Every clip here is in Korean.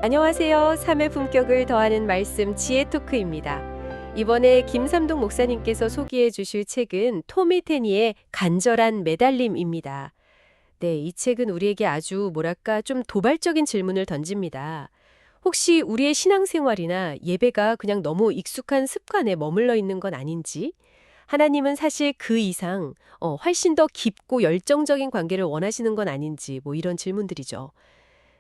안녕하세요. 삶의 품격을 더하는 말씀 지혜 토크입니다. 이번에 김삼동 목사님께서 소개해 주실 책은 토미 테니의 간절한 매달림입니다. 네, 이 책은 우리에게 아주 뭐랄까 좀 도발적인 질문을 던집니다. 혹시 우리의 신앙생활이나 예배가 그냥 너무 익숙한 습관에 머물러 있는 건 아닌지? 하나님은 사실 그 이상 훨씬 더 깊고 열정적인 관계를 원하시는 건 아닌지 뭐 이런 질문들이죠.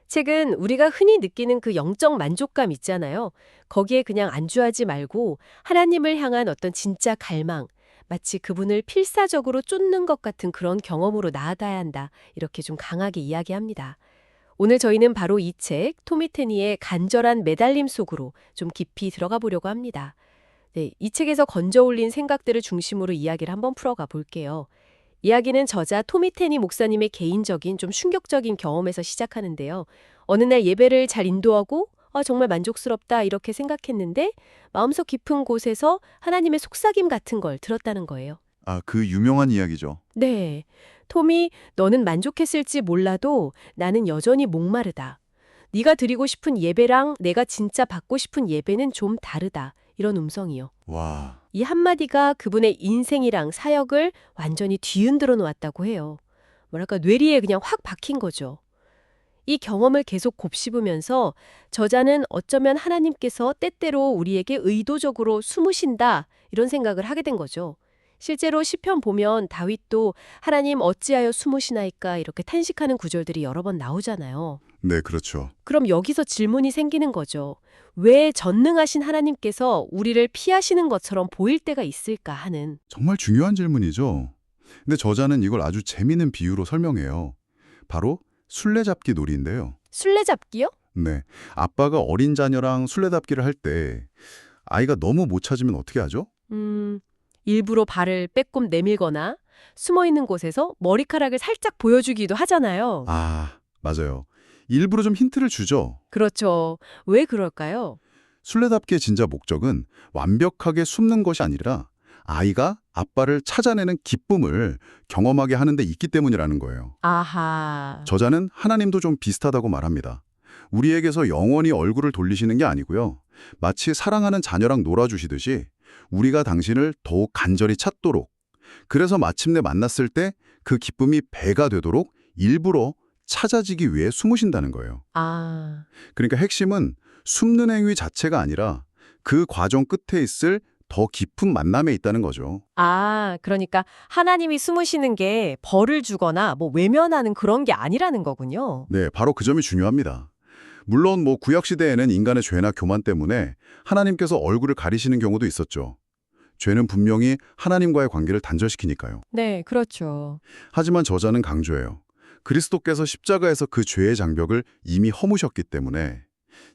책은 우리가 흔히 느끼는 그 영적 만족감 있잖아요. 거기에 그냥 안주하지 말고 하나님을 향한 어떤 진짜 갈망, 마치 그분을 필사적으로 쫓는 것 같은 그런 경험으로 나아가야 한다. 이렇게 좀 강하게 이야기합니다. 오늘 저희는 바로 이 책, 토미 테니의 간절한 매달림 속으로 좀 깊이 들어가 보려고 합니다. 네, 이 책에서 건져 올린 생각들을 중심으로 이야기를 한번 풀어가 볼게요. 이야기는 저자 토미 테니 목사님의 개인적인 좀 충격적인 경험에서 시작하는데요. 어느 날 예배를 잘 인도하고 정말 만족스럽다 이렇게 생각했는데 마음속 깊은 곳에서 하나님의 속삭임 같은 걸 들었다는 거예요. 아, 그 유명한 이야기죠. 네. 톰이 너는 만족했을지 몰라도 나는 여전히 목마르다. 네가 드리고 싶은 예배랑 내가 진짜 받고 싶은 예배는 좀 다르다. 이런 음성이요. 와, 이 한마디가 그분의 인생이랑 사역을 완전히 뒤흔들어 놓았다고 해요. 뭐랄까 뇌리에 그냥 확 박힌 거죠. 이 경험을 계속 곱씹으면서 저자는 어쩌면 하나님께서 때때로 우리에게 의도적으로 숨으신다 이런 생각을 하게 된 거죠. 실제로 시편 보면 다윗도 하나님 어찌하여 숨으시나이까 이렇게 탄식하는 구절들이 여러 번 나오잖아요. 네, 그렇죠. 그럼 여기서 질문이 생기는 거죠. 왜 전능하신 하나님께서 우리를 피하시는 것처럼 보일 때가 있을까 하는. 정말 중요한 질문이죠. 근데 저자는 이걸 아주 재미있는 비유로 설명해요. 바로 술래잡기 놀이인데요. 술래잡기요? 네, 아빠가 어린 자녀랑 술래잡기를 할 때 아이가 너무 못 찾으면 어떻게 하죠? 일부러 발을 빼꼼 내밀거나 숨어있는 곳에서 머리카락을 살짝 보여주기도 하잖아요. 아, 맞아요. 일부러 좀 힌트를 주죠. 그렇죠. 왜 그럴까요? 술래잡기의 진짜 목적은 완벽하게 숨는 것이 아니라 아이가 아빠를 찾아내는 기쁨을 경험하게 하는 데 있기 때문이라는 거예요. 아하. 저자는 하나님도 좀 비슷하다고 말합니다. 우리에게서 영원히 얼굴을 돌리시는 게 아니고요. 마치 사랑하는 자녀랑 놀아주시듯이 우리가 당신을 더욱 간절히 찾도록, 그래서 마침내 만났을 때 그 기쁨이 배가 되도록 일부러 찾아지기 위해 숨으신다는 거예요. 아, 그러니까 핵심은 숨는 행위 자체가 아니라 그 과정 끝에 있을 더 깊은 만남에 있다는 거죠. 그러니까 하나님이 숨으시는 게 벌을 주거나 뭐 외면하는 그런 게 아니라는 거군요. 네, 바로 그 점이 중요합니다. 물론 구약 시대에는 인간의 죄나 교만 때문에 하나님께서 얼굴을 가리시는 경우도 있었죠. 죄는 분명히 하나님과의 관계를 단절시키니까요. 네, 그렇죠. 하지만 저자는 강조해요. 그리스도께서 십자가에서 그 죄의 장벽을 이미 허무셨기 때문에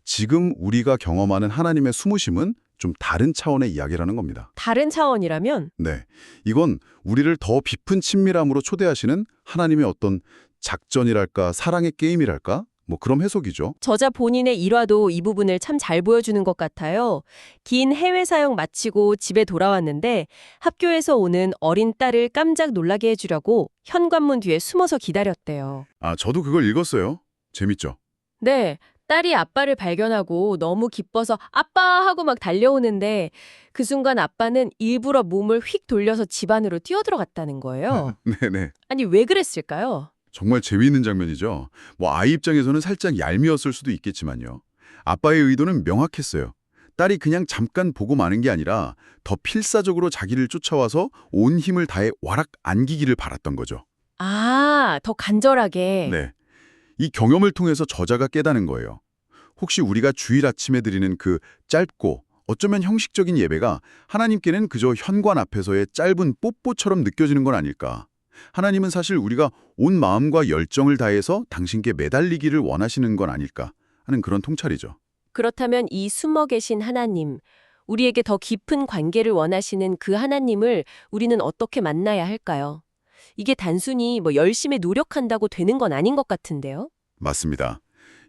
지금 우리가 경험하는 하나님의 숨으심은 좀 다른 차원의 이야기라는 겁니다. 다른 차원이라면 네, 이건 우리를 더 깊은 친밀함으로 초대하시는 하나님의 어떤 작전이랄까, 사랑의 게임이랄까? 그런 해석이죠. 저자 본인의 일화도 이 부분을 참 잘 보여주는 것 같아요. 긴 해외 사역 마치고 집에 돌아왔는데 학교에서 오는 어린 딸을 깜짝 놀라게 해주려고 현관문 뒤에 숨어서 기다렸대요. 아, 저도 그걸 읽었어요. 재밌죠? 네, 딸이 아빠를 발견하고 너무 기뻐서 아빠 하고 막 달려오는데 그 순간 아빠는 일부러 몸을 휙 돌려서 집 안으로 뛰어들어갔다는 거예요. 네네. 아니, 왜 그랬을까요? 정말 재미있는 장면이죠. 아이 입장에서는 살짝 얄미웠을 수도 있겠지만요. 아빠의 의도는 명확했어요. 딸이 그냥 잠깐 보고 마는 게 아니라 더 필사적으로 자기를 쫓아와서 온 힘을 다해 와락 안기기를 바랐던 거죠. 더 간절하게. 네. 이 경험을 통해서 저자가 깨닫는 거예요. 혹시 우리가 주일 아침에 드리는 그 짧고 어쩌면 형식적인 예배가 하나님께는 그저 현관 앞에서의 짧은 뽀뽀처럼 느껴지는 건 아닐까. 하나님은 사실 우리가 온 마음과 열정을 다해서 당신께 매달리기를 원하시는 건 아닐까 하는 그런 통찰이죠. 그렇다면 이 숨어 계신 하나님, 우리에게 더 깊은 관계를 원하시는 그 하나님을 우리는 어떻게 만나야 할까요? 이게 단순히 열심히 노력한다고 되는 건 아닌 것 같은데요? 맞습니다.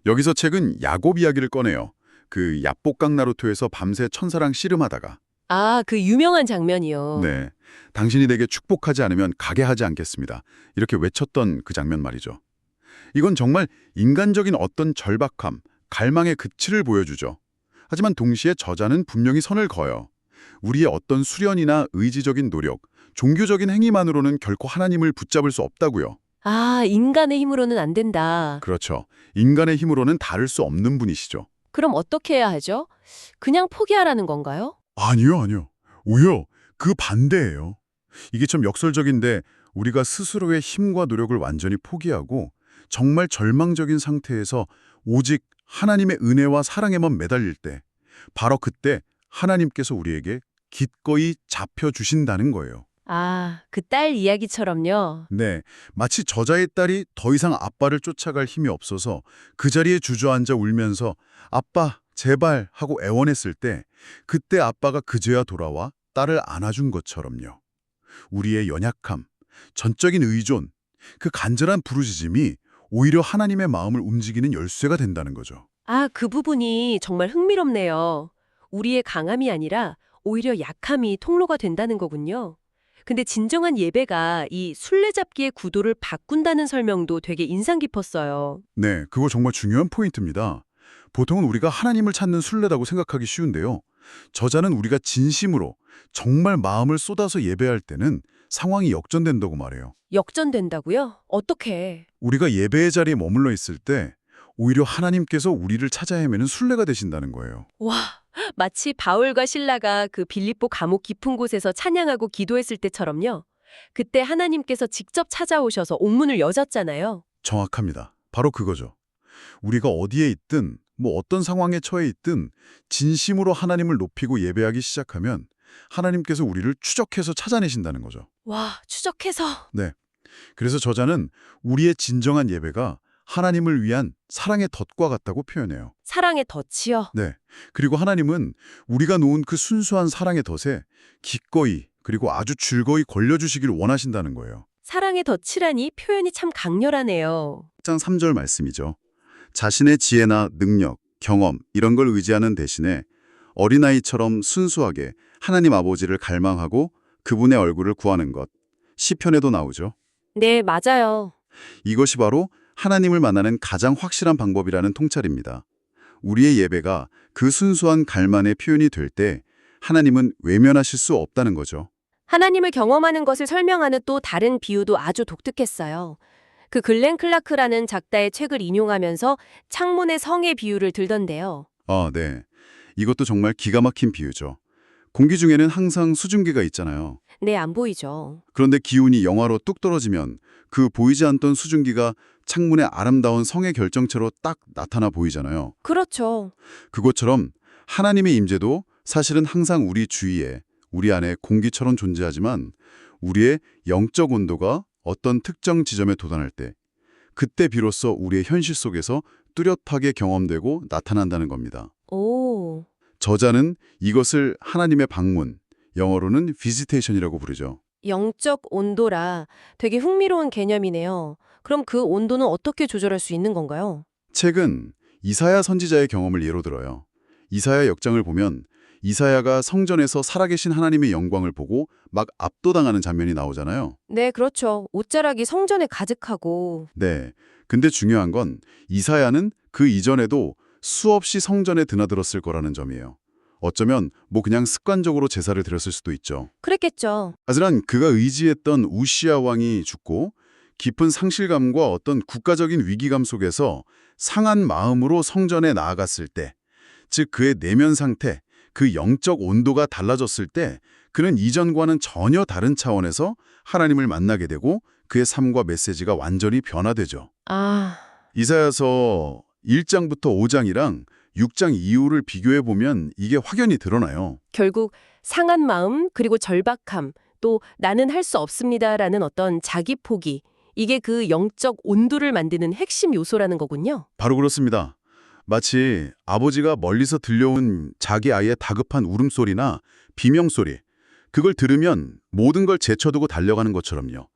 여기서 책은 야곱 이야기를 꺼내요. 그 야복강 나루토에서 밤새 천사랑 씨름하다가 그 유명한 장면이요. 네, 당신이 내게 축복하지 않으면 가게 하지 않겠습니다. 이렇게 외쳤던 그 장면 말이죠. 이건 정말 인간적인 어떤 절박함 갈망의 극치를 보여주죠. 하지만 동시에 저자는 분명히 선을 그어요. 우리의 어떤 수련이나 의지적인 노력, 종교적인 행위만으로는 결코 하나님을 붙잡을 수 없다고요. 아, 인간의 힘으로는 안 된다. 그렇죠. 인간의 힘으로는 다를 수 없는 분이시죠. 그럼 어떻게 해야 하죠? 그냥 포기하라는 건가요? 아니요. 오히려 그 반대예요. 이게 좀 역설적인데 우리가 스스로의 힘과 노력을 완전히 포기하고 정말 절망적인 상태에서 오직 하나님의 은혜와 사랑에만 매달릴 때 바로 그때 하나님께서 우리에게 기꺼이 잡혀주신다는 거예요. 아, 그 딸 이야기처럼요. 네, 마치 저자의 딸이 더 이상 아빠를 쫓아갈 힘이 없어서 그 자리에 주저앉아 울면서 아빠, 제발 하고 애원했을 때 그때 아빠가 그제야 돌아와 딸을 안아준 것처럼요. 우리의 연약함, 전적인 의존, 그 간절한 부르짖음이 오히려 하나님의 마음을 움직이는 열쇠가 된다는 거죠. 아, 그 부분이 정말 흥미롭네요. 우리의 강함이 아니라 오히려 약함이 통로가 된다는 거군요. 근데 진정한 예배가 이 술래잡기의 구도를 바꾼다는 설명도 되게 인상 깊었어요. 네, 그거 정말 중요한 포인트입니다. 보통은 우리가 하나님을 찾는 순례라고 생각하기 쉬운데요. 저자는 우리가 진심으로 정말 마음을 쏟아서 예배할 때는 상황이 역전된다고 말해요. 역전된다고요? 어떻게? 우리가 예배의 자리에 머물러 있을 때 오히려 하나님께서 우리를 찾아 헤매는 순례가 되신다는 거예요. 와, 마치 바울과 실라가 그 빌립보 감옥 깊은 곳에서 찬양하고 기도했을 때처럼요. 그때 하나님께서 직접 찾아오셔서 옥문을 여셨잖아요. 정확합니다. 바로 그거죠. 우리가 어디에 있든 어떤 상황에 처해 있든 진심으로 하나님을 높이고 예배하기 시작하면 하나님께서 우리를 추적해서 찾아내신다는 거죠. 와, 추적해서. 네. 그래서 저자는 우리의 진정한 예배가 하나님을 위한 사랑의 덫과 같다고 표현해요. 사랑의 덫이요. 네. 그리고 하나님은 우리가 놓은 그 순수한 사랑의 덫에 기꺼이 그리고 아주 즐거이 걸려주시길 원하신다는 거예요. 사랑의 덫이라니 표현이 참 강렬하네요. 1장 3절 말씀이죠. 자신의 지혜나 능력, 경험 이런 걸 의지하는 대신에 어린아이처럼 순수하게 하나님 아버지를 갈망하고 그분의 얼굴을 구하는 것. 시편에도 나오죠. 네, 맞아요. 이것이 바로 하나님을 만나는 가장 확실한 방법이라는 통찰입니다. 우리의 예배가 그 순수한 갈망의 표현이 될 때 하나님은 외면하실 수 없다는 거죠. 하나님을 경험하는 것을 설명하는 또 다른 비유도 아주 독특했어요. 그 글렌 클라크라는 작가의 책을 인용하면서 창문의 성의 비유를 들던데요. 아, 네. 이것도 정말 기가 막힌 비유죠. 공기 중에는 항상 수증기가 있잖아요. 네, 안 보이죠. 그런데 기온이 영하로 뚝 떨어지면 그 보이지 않던 수증기가 창문의 아름다운 성의 결정체로 딱 나타나 보이잖아요. 그렇죠. 그것처럼 하나님의 임재도 사실은 항상 우리 주위에, 우리 안에 공기처럼 존재하지만 우리의 영적 온도가 어떤 특정 지점에 도달할 때 그때 비로소 우리의 현실 속에서 뚜렷하게 경험되고 나타난다는 겁니다. 오, 저자는 이것을 하나님의 방문, 영어로는 visitation이라고 부르죠. 영적 온도라 되게 흥미로운 개념이네요. 그럼 그 온도는 어떻게 조절할 수 있는 건가요? 책은 이사야 선지자의 경험을 예로 들어요. 이사야 역장을 보면 이사야가 성전에서 살아계신 하나님의 영광을 보고 막 압도당하는 장면이 나오잖아요. 네, 그렇죠. 옷자락이 성전에 가득하고. 네. 근데 중요한 건 이사야는 그 이전에도 수없이 성전에 드나들었을 거라는 점이에요. 어쩌면 그냥 습관적으로 제사를 드렸을 수도 있죠. 그랬겠죠. 하지만 그가 의지했던 우시야 왕이 죽고 깊은 상실감과 어떤 국가적인 위기감 속에서 상한 마음으로 성전에 나아갔을 때, 즉 그의 내면 상태, 그 영적 온도가 달라졌을 때 그는 이전과는 전혀 다른 차원에서 하나님을 만나게 되고 그의 삶과 메시지가 완전히 변화되죠. 아, 이사야서 1장부터 5장이랑 6장 이후를 비교해보면 이게 확연히 드러나요. 결국 상한 마음 그리고 절박함 또 나는 할 수 없습니다라는 어떤 자기 포기 이게 그 영적 온도를 만드는 핵심 요소라는 거군요. 바로 그렇습니다. 마치 아버지가 멀리서 들려온 자기 아이의 다급한 울음소리나 비명소리, 그걸 들으면 모든 걸 제쳐두고 달려가는 것처럼요.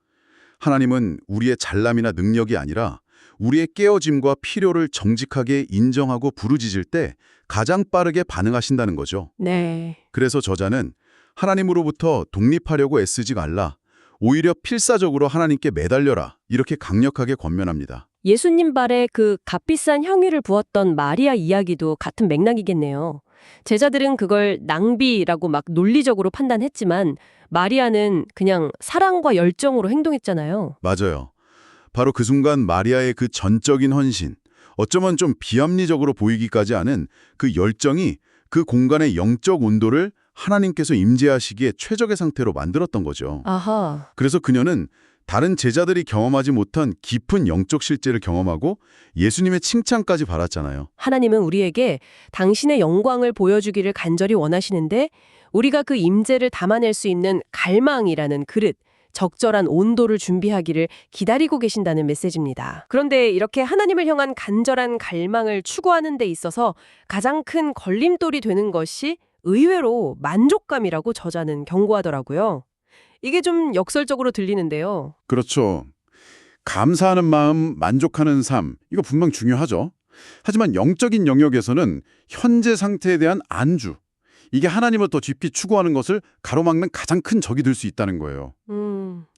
하나님은 우리의 잘남이나 능력이 아니라 우리의 깨어짐과 필요를 정직하게 인정하고 부르짖을 때 가장 빠르게 반응하신다는 거죠. 네. 그래서 저자는 하나님으로부터 독립하려고 애쓰지 말라. 오히려 필사적으로 하나님께 매달려라. 이렇게 강력하게 권면합니다. 예수님 발에 그 값비싼 향유를 부었던 마리아 이야기도 같은 맥락이겠네요. 제자들은 그걸 낭비라고 막 논리적으로 판단했지만 마리아는 그냥 사랑과 열정으로 행동했잖아요. 맞아요. 바로 그 순간 마리아의 그 전적인 헌신, 어쩌면 좀 비합리적으로 보이기까지 하는 그 열정이 그 공간의 영적 온도를 하나님께서 임재하시기에 최적의 상태로 만들었던 거죠. 아하. 그래서 그녀는 다른 제자들이 경험하지 못한 깊은 영적 실제를 경험하고 예수님의 칭찬까지 받았잖아요. 하나님은 우리에게 당신의 영광을 보여주기를 간절히 원하시는데 우리가 그 임재를 담아낼 수 있는 갈망이라는 그릇, 적절한 온도를 준비하기를 기다리고 계신다는 메시지입니다. 그런데 이렇게 하나님을 향한 간절한 갈망을 추구하는 데 있어서 가장 큰 걸림돌이 되는 것이 의외로 만족감이라고 저자는 경고하더라고요. 이게 좀 역설적으로 들리는데요. 그렇죠. 감사하는 마음, 만족하는 삶, 이거 분명 중요하죠. 하지만 영적인 영역에서는 현재 상태에 대한 안주, 이게 하나님을 더 깊이 추구하는 것을 가로막는 가장 큰 적이 될 수 있다는 거예요.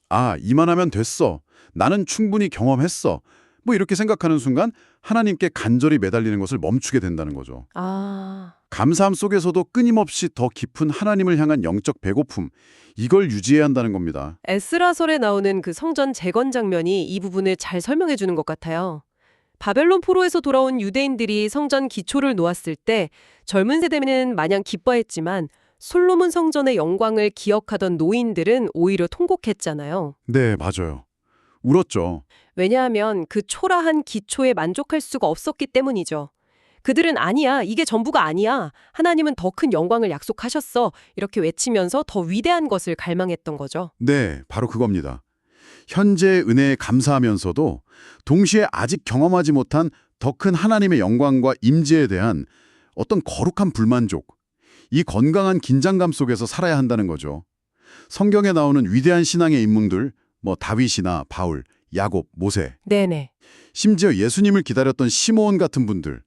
아, 이만하면 됐어. 나는 충분히 경험했어. 뭐 이렇게 생각하는 순간 하나님께 간절히 매달리는 것을 멈추게 된다는 거죠. 아, 감사함 속에서도 끊임없이 더 깊은 하나님을 향한 영적 배고픔, 이걸 유지해야 한다는 겁니다. 에스라설에 나오는 그 성전 재건 장면이 이 부분을 잘 설명해 주는 것 같아요. 바벨론 포로에서 돌아온 유대인들이 성전 기초를 놓았을 때 젊은 세대는 마냥 기뻐했지만 솔로몬 성전의 영광을 기억하던 노인들은 오히려 통곡했잖아요. 네, 맞아요. 울었죠. 왜냐하면 그 초라한 기초에 만족할 수가 없었기 때문이죠. 그들은 아니야, 이게 전부가 아니야. 하나님은 더 큰 영광을 약속하셨어. 이렇게 외치면서 더 위대한 것을 갈망했던 거죠. 네, 바로 그겁니다. 현재의 은혜에 감사하면서도 동시에 아직 경험하지 못한 더 큰 하나님의 영광과 임재에 대한 어떤 거룩한 불만족, 이 건강한 긴장감 속에서 살아야 한다는 거죠. 성경에 나오는 위대한 신앙의 인물들, 뭐 다윗이나 바울, 야곱, 모세, 네네. 심지어 예수님을 기다렸던 시므온 같은 분들,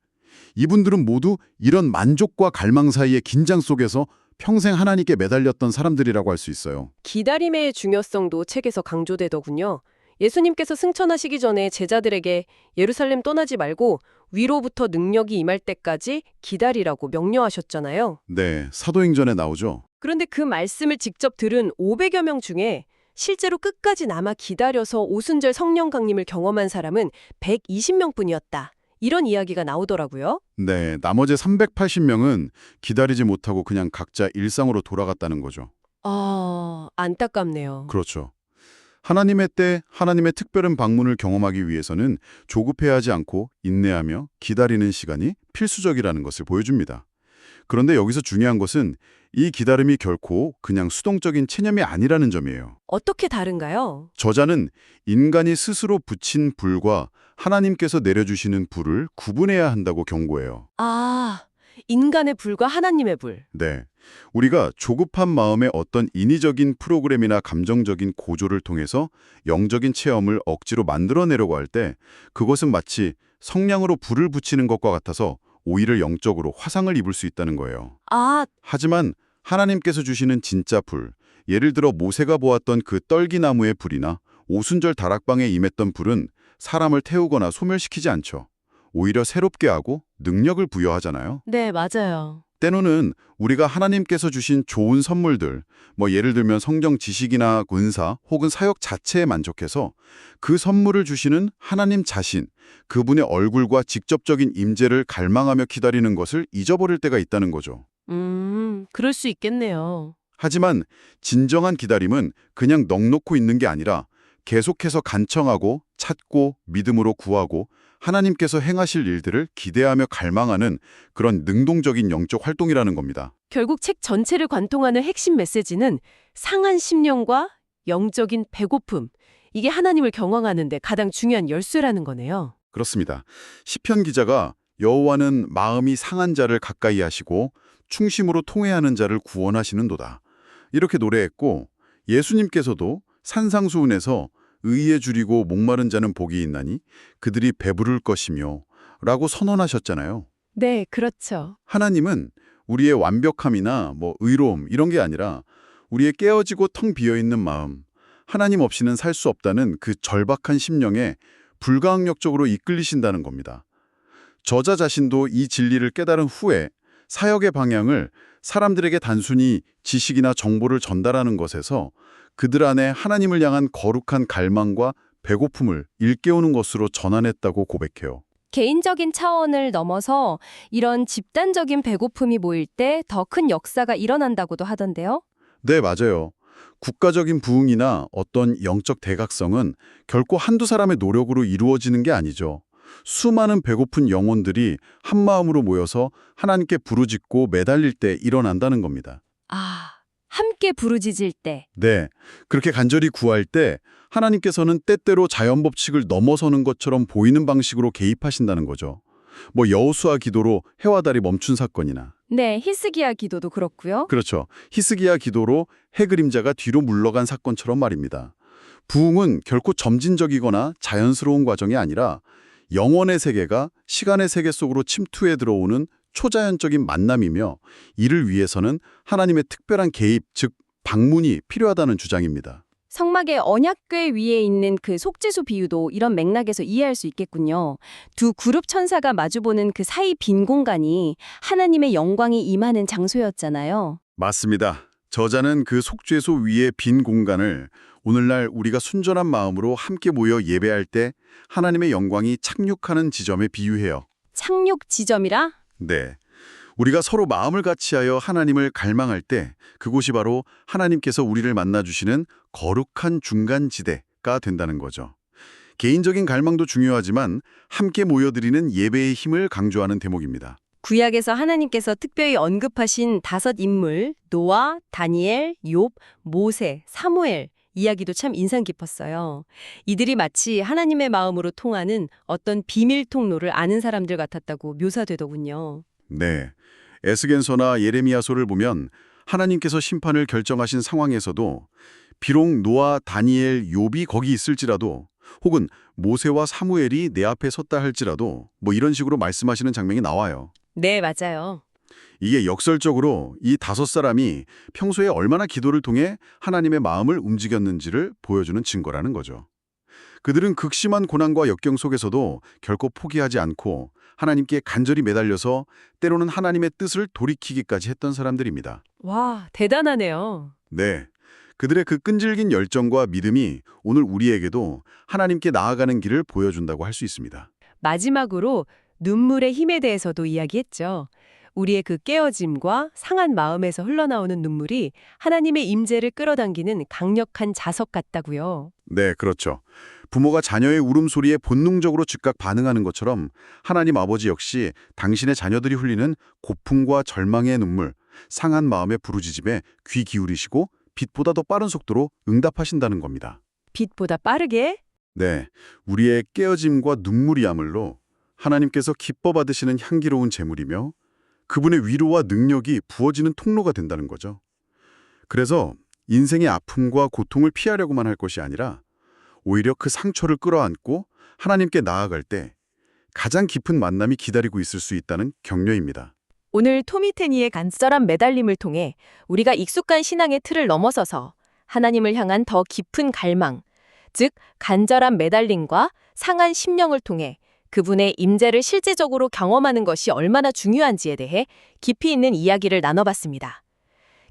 이분들은 모두 이런 만족과 갈망 사이의 긴장 속에서 평생 하나님께 매달렸던 사람들이라고 할 수 있어요. 기다림의 중요성도 책에서 강조되더군요. 예수님께서 승천하시기 전에 제자들에게 예루살렘 떠나지 말고 위로부터 능력이 임할 때까지 기다리라고 명령하셨잖아요. 네, 사도행전에 나오죠. 그런데 그 말씀을 직접 들은 500여 명 중에 실제로 끝까지 남아 기다려서 오순절 성령 강림을 경험한 사람은 120명뿐이었다. 이런 이야기가 나오더라고요. 네, 나머지 380명은 기다리지 못하고 그냥 각자 일상으로 돌아갔다는 거죠. 아, 안타깝네요. 그렇죠. 하나님의 때, 하나님의 특별한 방문을 경험하기 위해서는 조급해야 하지 않고 인내하며 기다리는 시간이 필수적이라는 것을 보여줍니다. 그런데 여기서 중요한 것은 이 기다림이 결코 그냥 수동적인 체념이 아니라는 점이에요. 어떻게 다른가요? 저자는 인간이 스스로 붙인 불과 하나님께서 내려주시는 불을 구분해야 한다고 경고해요. 아, 인간의 불과 하나님의 불. 네. 우리가 조급한 마음에 어떤 인위적인 프로그램이나 감정적인 고조를 통해서 영적인 체험을 억지로 만들어내려고 할 때 그것은 마치 성냥으로 불을 붙이는 것과 같아서 오히려 영적으로 화상을 입을 수 있다는 거예요. 아, 하지만 하나님께서 주시는 진짜 불, 예를 들어 모세가 보았던 그 떨기나무의 불이나 오순절 다락방에 임했던 불은 사람을 태우거나 소멸시키지 않죠. 오히려 새롭게 하고 능력을 부여하잖아요. 네, 맞아요. 때로는 우리가 하나님께서 주신 좋은 선물들, 뭐 예를 들면 성경 지식이나 은사 혹은 사역 자체에 만족해서 그 선물을 주시는 하나님 자신, 그분의 얼굴과 직접적인 임재를 갈망하며 기다리는 것을 잊어버릴 때가 있다는 거죠. 그럴 수 있겠네요. 하지만 진정한 기다림은 그냥 넋놓고 있는 게 아니라 계속해서 간청하고 찾고 믿음으로 구하고 하나님께서 행하실 일들을 기대하며 갈망하는 그런 능동적인 영적 활동이라는 겁니다. 결국 책 전체를 관통하는 핵심 메시지는 상한 심령과 영적인 배고픔. 이게 하나님을 경험하는 데 가장 중요한 열쇠라는 거네요. 그렇습니다. 시편 기자가 여호와는 마음이 상한 자를 가까이 하시고 충심으로 통회하는 자를 구원하시는도다. 이렇게 노래했고 예수님께서도 산상수훈에서 의에 줄이고 목마른 자는 복이 있나니 그들이 배부를 것이며 라고 선언하셨잖아요. 네, 그렇죠. 하나님은 우리의 완벽함이나 뭐 의로움 이런 게 아니라 우리의 깨어지고 텅 비어있는 마음, 하나님 없이는 살 수 없다는 그 절박한 심령에 불가항력적으로 이끌리신다는 겁니다. 저자 자신도 이 진리를 깨달은 후에 사역의 방향을 사람들에게 단순히 지식이나 정보를 전달하는 것에서 그들 안에 하나님을 향한 거룩한 갈망과 배고픔을 일깨우는 것으로 전환했다고 고백해요. 개인적인 차원을 넘어서 이런 집단적인 배고픔이 모일 때 더 큰 역사가 일어난다고도 하던데요. 네, 맞아요. 국가적인 부흥이나 어떤 영적 대각성은 결코 한두 사람의 노력으로 이루어지는 게 아니죠. 수많은 배고픈 영혼들이 한마음으로 모여서 하나님께 부르짖고 매달릴 때 일어난다는 겁니다. 아, 함께 부르짖을 때. 네, 그렇게 간절히 구할 때 하나님께서는 때때로 자연 법칙을 넘어서는 것처럼 보이는 방식으로 개입하신다는 거죠. 뭐 여호수아 기도로 해와 달이 멈춘 사건이나 네, 히스기야 기도도 그렇고요. 그렇죠. 히스기야 기도로 해 그림자가 뒤로 물러간 사건처럼 말입니다. 부흥은 결코 점진적이거나 자연스러운 과정이 아니라 영원의 세계가 시간의 세계 속으로 침투해 들어오는 초자연적인 만남이며 이를 위해서는 하나님의 특별한 개입, 즉 방문이 필요하다는 주장입니다. 성막의 언약궤 위에 있는 그 속죄소 비유도 이런 맥락에서 이해할 수 있겠군요. 두 그룹 천사가 마주보는 그 사이 빈 공간이 하나님의 영광이 임하는 장소였잖아요. 맞습니다. 저자는 그 속죄소 위의 빈 공간을 오늘날 우리가 순전한 마음으로 함께 모여 예배할 때 하나님의 영광이 착륙하는 지점에 비유해요. 착륙 지점이라? 네. 우리가 서로 마음을 같이하여 하나님을 갈망할 때 그곳이 바로 하나님께서 우리를 만나주시는 거룩한 중간지대가 된다는 거죠. 개인적인 갈망도 중요하지만 함께 모여드리는 예배의 힘을 강조하는 대목입니다. 구약에서 하나님께서 특별히 언급하신 5 인물, 노아, 다니엘, 욥, 모세, 사무엘 이야기도 참 인상 깊었어요. 이들이 마치 하나님의 마음으로 통하는 어떤 비밀 통로를 아는 사람들 같았다고 묘사되더군요. 네. 에스겔서나 예레미야서를 보면 하나님께서 심판을 결정하신 상황에서도 비록 노아, 다니엘, 욥이 거기 있을지라도 혹은 모세와 사무엘이 내 앞에 섰다 할지라도 뭐 이런 식으로 말씀하시는 장면이 나와요. 네, 맞아요. 이게 역설적으로 이 5사람이 평소에 얼마나 기도를 통해 하나님의 마음을 움직였는지를 보여주는 증거라는 거죠. 그들은 극심한 고난과 역경 속에서도 결코 포기하지 않고 하나님께 간절히 매달려서 때로는 하나님의 뜻을 돌이키기까지 했던 사람들입니다. 와, 대단하네요. 네. 그들의 그 끈질긴 열정과 믿음이 오늘 우리에게도 하나님께 나아가는 길을 보여준다고 할 수 있습니다. 마지막으로 눈물의 힘에 대해서도 이야기했죠. 우리의 그 깨어짐과 상한 마음에서 흘러나오는 눈물이 하나님의 임재를 끌어당기는 강력한 자석 같다고요. 네, 그렇죠. 부모가 자녀의 울음소리에 본능적으로 즉각 반응하는 것처럼 하나님 아버지 역시 당신의 자녀들이 흘리는 고품과 절망의 눈물, 상한 마음의 부르짖음에 귀 기울이시고 빛보다 더 빠른 속도로 응답하신다는 겁니다. 빛보다 빠르게? 네, 우리의 깨어짐과 눈물이야말로 하나님께서 기뻐 받으시는 향기로운 제물이며 그분의 위로와 능력이 부어지는 통로가 된다는 거죠. 그래서 인생의 아픔과 고통을 피하려고만 할 것이 아니라 오히려 그 상처를 끌어안고 하나님께 나아갈 때 가장 깊은 만남이 기다리고 있을 수 있다는 격려입니다. 오늘 토미테니의 간절한 매달림을 통해 우리가 익숙한 신앙의 틀을 넘어서서 하나님을 향한 더 깊은 갈망, 즉 간절한 매달림과 상한 심령을 통해 그분의 임재를 실제적으로 경험하는 것이 얼마나 중요한지에 대해 깊이 있는 이야기를 나눠봤습니다.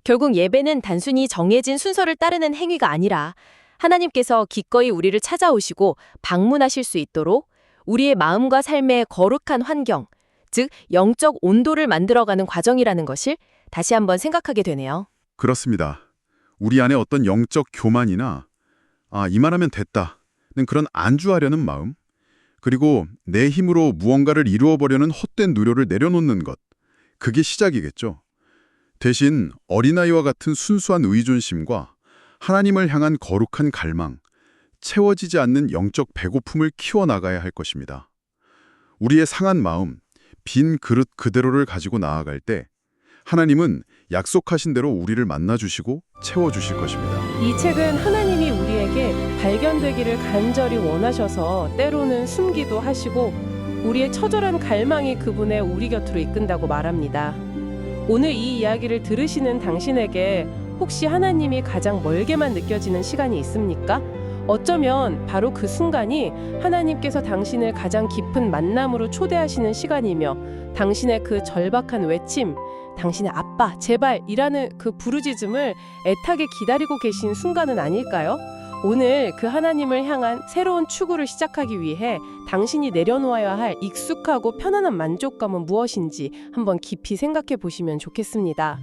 결국 예배는 단순히 정해진 순서를 따르는 행위가 아니라 하나님께서 기꺼이 우리를 찾아오시고 방문하실 수 있도록 우리의 마음과 삶의 거룩한 환경, 즉 영적 온도를 만들어가는 과정이라는 것을 다시 한번 생각하게 되네요. 그렇습니다. 우리 안에 어떤 영적 교만이나 이만하면 됐다는 그런 안주하려는 마음, 그리고 내 힘으로 무언가를 이루어보려는 헛된 노력을 내려놓는 것, 그게 시작이겠죠. 대신 어린아이와 같은 순수한 의존심과 하나님을 향한 거룩한 갈망, 채워지지 않는 영적 배고픔을 키워나가야 할 것입니다. 우리의 상한 마음, 빈 그릇 그대로를 가지고 나아갈 때 하나님은 약속하신 대로 우리를 만나주시고 채워주실 것입니다. 이 책은 하나님이 우리에게 발견되기를 간절히 원하셔서 때로는 숨기도 하시고 우리의 처절한 갈망이 그분의 우리 곁으로 이끈다고 말합니다. 오늘 이 이야기를 들으시는 당신에게 혹시 하나님이 가장 멀게만 느껴지는 시간이 있습니까? 어쩌면 바로 그 순간이 하나님께서 당신을 가장 깊은 만남으로 초대하시는 시간이며 당신의 그 절박한 외침, 당신의 아빠, 제발이라는 그 부르짖음을 애타게 기다리고 계신 순간은 아닐까요? 오늘 그 하나님을 향한 새로운 추구를 시작하기 위해 당신이 내려놓아야 할 익숙하고 편안한 만족감은 무엇인지 한번 깊이 생각해 보시면 좋겠습니다.